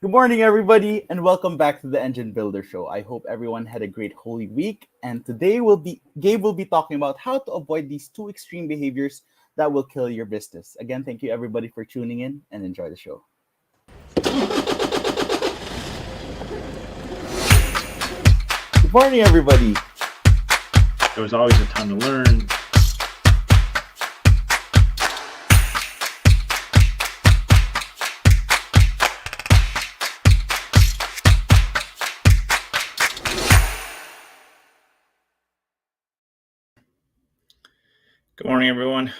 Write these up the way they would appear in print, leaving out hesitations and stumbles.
Good morning, everybody, and welcome back to the Engine Builder Show. I hope everyone had a great Holy Week, and today Gabe will be talking about how to avoid these two extreme behaviors that will kill your business. Again, thank you everybody for tuning in and enjoy the show. Good morning, everybody. There was always a ton to learn. Good morning, everyone.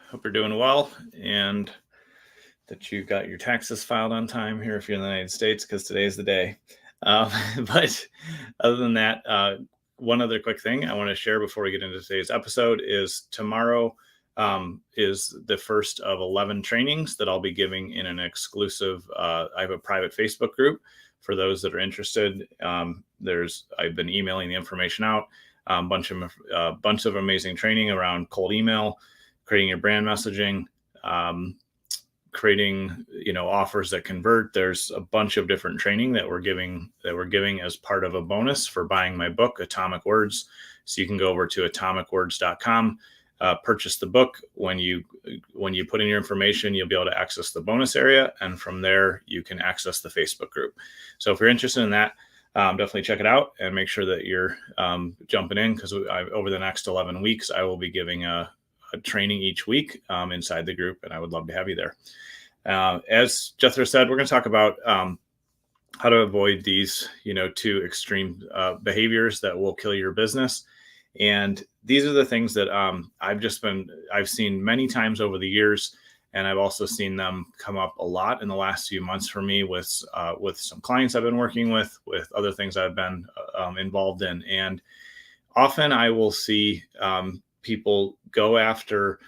Hope you're doing well and that you got your taxes filed on time here if you're in the United States, because today is the day. But other than that, one other quick thing I want to share before we get into today's episode is tomorrow is the first of 11 trainings that I'll be giving in an exclusive. I have a private Facebook group for those that are interested. I've been emailing the information out. Bunch of amazing training around cold email, creating your brand messaging, creating offers that convert. There's a bunch of different training that we're giving as part of a bonus for buying my book, Atomic Words. So you can go over to atomicwords.com, purchase the book. When you put in your information, you'll be able to access the bonus area, and from there you can access the Facebook group. So if you're interested in that, definitely check it out and make sure that you're jumping in, because over the next 11 weeks, I will be giving a training each week inside the group, and I would love to have you there. As Jethro said, we're going to talk about how to avoid these, two extreme behaviors that will kill your business. And these are the things that I've seen many times over the years. And I've also seen them come up a lot in the last few months for me with some clients I've been working with other things I've been involved in. And often I will see people go after,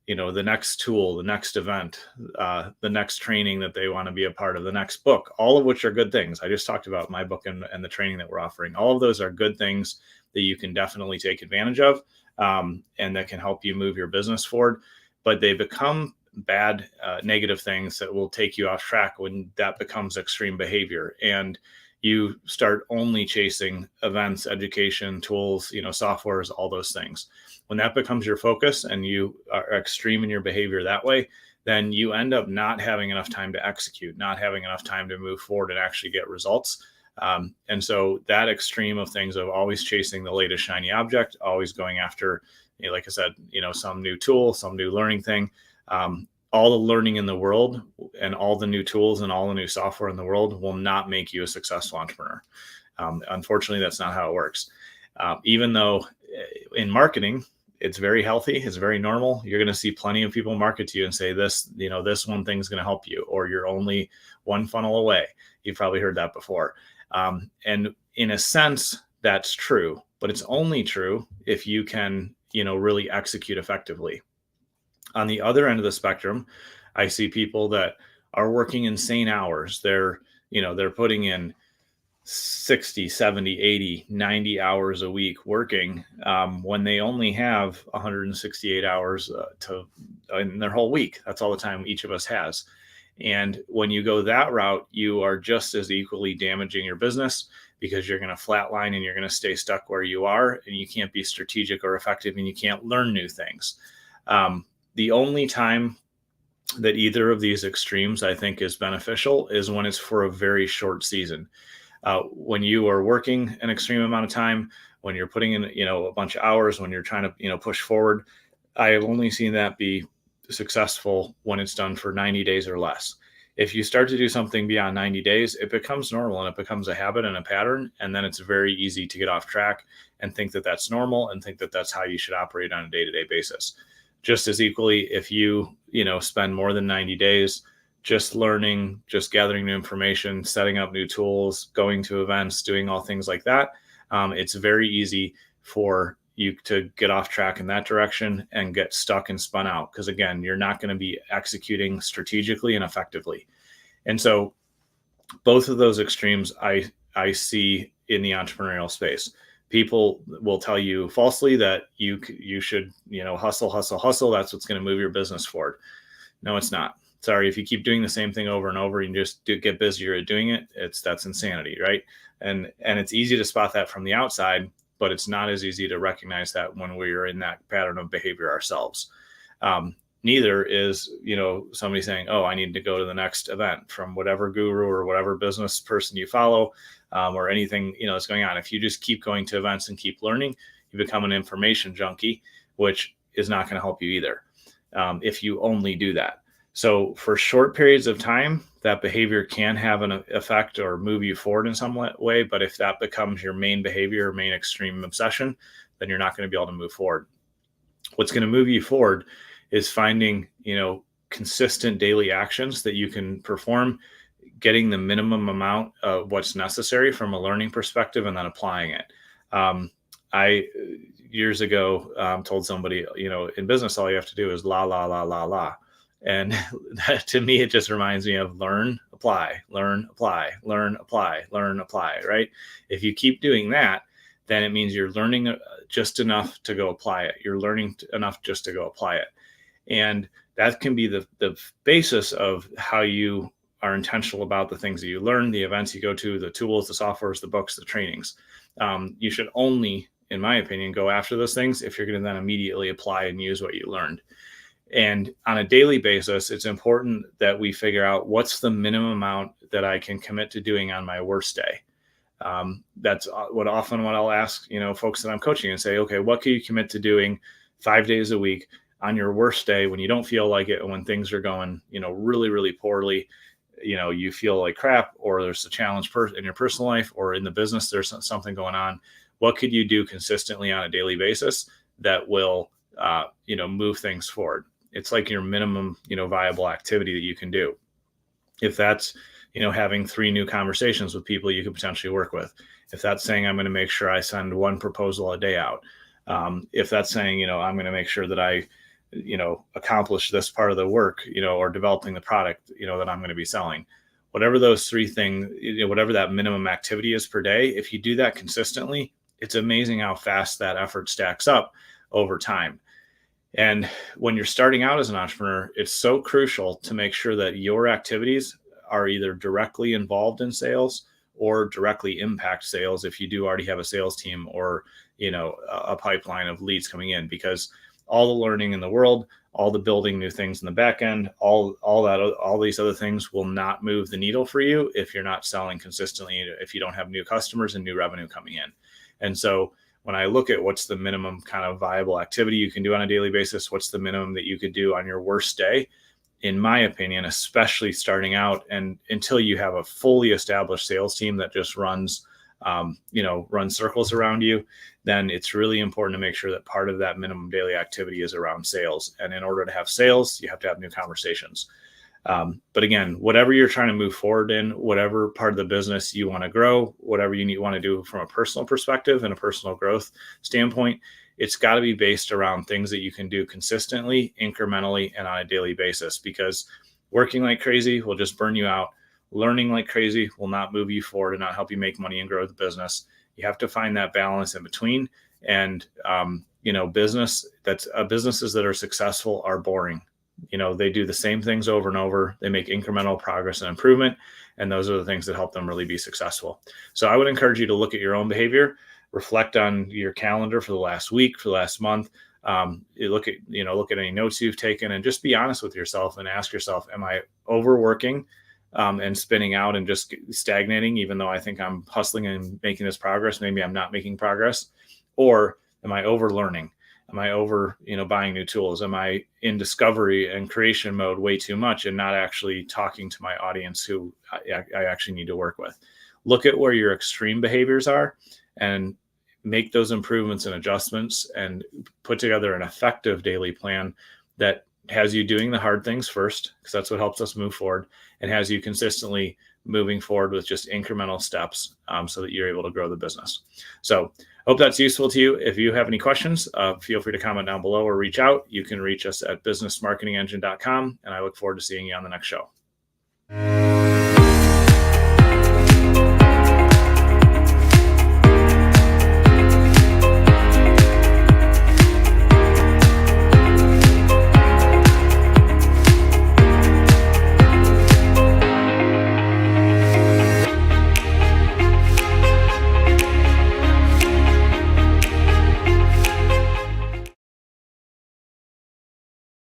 the next tool, the next event, the next training that they want to be a part of, the next book, all of which are good things. I just talked about my book and the training that we're offering. All of those are good things that you can definitely take advantage of, and that can help you move your business forward. But they become bad, negative things that will take you off track when that becomes extreme behavior, and you start only chasing events, education, tools, softwares, all those things. When that becomes your focus and you are extreme in your behavior that way, then you end up not having enough time to execute, not having enough time to move forward and actually get results. And so that extreme of things, of always chasing the latest shiny object, always going after, like I said, some new tool, some new learning thing, all the learning in the world and all the new tools and all the new software in the world will not make you a successful entrepreneur. Unfortunately, that's not how it works. Even though in marketing, it's very healthy, it's very normal. You're going to see plenty of people market to you and say this, this one thing is going to help you, or you're only one funnel away. You've probably heard that before. And in a sense, that's true, but it's only true if you can, really execute effectively. On the other end of the spectrum, I see people that are working insane hours. They're putting in 60, 70, 80, 90 hours a week working, when they only have 168 hours in their whole week. That's all the time each of us has. And when you go that route, you are just as equally damaging your business, because you're going to flatline and you're going to stay stuck where you are, and you can't be strategic or effective, and you can't learn new things. The only time that either of these extremes I think is beneficial is when it's for a very short season. When you are working an extreme amount of time, when you're putting in, a bunch of hours, when you're trying to, push forward, I have only seen that be successful when it's done for 90 days or less. If you start to do something beyond 90 days, it becomes normal and it becomes a habit and a pattern. And then it's very easy to get off track and think that that's normal and think that that's how you should operate on a day-to-day basis. Just as equally, if you, spend more than 90 days just learning, just gathering new information, setting up new tools, going to events, doing all things like that, it's very easy for you to get off track in that direction and get stuck and spun out. Because again, you're not going to be executing strategically and effectively. And so both of those extremes I see in the entrepreneurial space. People will tell you falsely that you should, hustle. That's what's going to move your business forward. No, it's not. sorry, if you keep doing the same thing over and over, you just get busier at doing it. That's insanity, right? And it's easy to spot that from the outside, but it's not as easy to recognize that when we're in that pattern of behavior ourselves. Neither is, somebody saying, oh, I need to go to the next event from whatever guru or whatever business person you follow, or anything, that's going on. If you just keep going to events and keep learning, you become an information junkie, which is not going to help you either, if you only do that. So for short periods of time, that behavior can have an effect or move you forward in some way. But if that becomes your main behavior or main extreme obsession, then you're not going to be able to move forward. What's going to move you forward is finding, consistent daily actions that you can perform, getting the minimum amount of what's necessary from a learning perspective, and then applying it. I years ago told somebody, in business, all you have to do is la, la, la, la, la. And that, to me, it just reminds me of learn, apply, learn, apply, learn, apply, learn, apply, right? If you keep doing that, then it means you're learning just enough to go apply it. You're learning enough just to go apply it. And that can be the basis of how you are intentional about the things that you learn, the events you go to, the tools, the softwares, the books, the trainings. You should only, in my opinion, go after those things if you're going to then immediately apply and use what you learned. And on a daily basis, it's important that we figure out what's the minimum amount that I can commit to doing on my worst day. That's what I'll ask, folks that I'm coaching, and say, okay, what can you commit to doing 5 days a week on your worst day when you don't feel like it, and when things are going, really, really poorly, you feel like crap, or there's a challenge in your personal life or in the business, there's something going on. What could you do consistently on a daily basis that will, move things forward? It's like your minimum, viable activity that you can do. If that's, having 3 new conversations with people you could potentially work with. If that's saying, I'm going to make sure I send 1 proposal a day out. If that's saying, I'm going to make sure that I, accomplish this part of the work, or developing the product, that I'm going to be selling. Whatever those 3 things, whatever that minimum activity is per day, if you do that consistently, it's amazing how fast that effort stacks up over time. And when you're starting out as an entrepreneur, it's so crucial to make sure that your activities are either directly involved in sales or directly impact sales if you do already have a sales team or, a pipeline of leads coming in, because all the learning in the world, all the building new things in the back end, all these other things will not move the needle for you if you're not selling consistently, if you don't have new customers and new revenue coming in. And so when I look at what's the minimum kind of viable activity you can do on a daily basis, what's the minimum that you could do on your worst day, in my opinion, especially starting out and until you have a fully established sales team that just runs circles around you, then it's really important to make sure that part of that minimum daily activity is around sales. And in order to have sales, you have to have new conversations. But again, whatever you're trying to move forward in, whatever part of the business you want to grow, whatever you want to do from a personal perspective and a personal growth standpoint, it's got to be based around things that you can do consistently, incrementally, and on a daily basis, because working like crazy will just burn you out. Learning like crazy will not move you forward and not help you make money and grow the business. You have to find that balance in between. And, businesses that are successful are boring. They do the same things over and over. They make incremental progress and improvement. And those are the things that help them really be successful. So I would encourage you to look at your own behavior, reflect on your calendar for the last week, for the last month. Look at any notes you've taken, and just be honest with yourself and ask yourself, am I overworking and spinning out and just stagnating, even though I think I'm hustling and making this progress? Maybe I'm not making progress. Or am I over learning? Am I over, buying new tools? Am I in discovery and creation mode way too much and not actually talking to my audience who I actually need to work with? Look at where your extreme behaviors are and make those improvements and adjustments and put together an effective daily plan that has you doing the hard things first, because that's what helps us move forward, and has you consistently moving forward with just incremental steps so that you're able to grow the business. So I hope that's useful to you. If you have any questions, feel free to comment down below or reach out. You can reach us at businessmarketingengine.com, and I look forward to seeing you on the next show.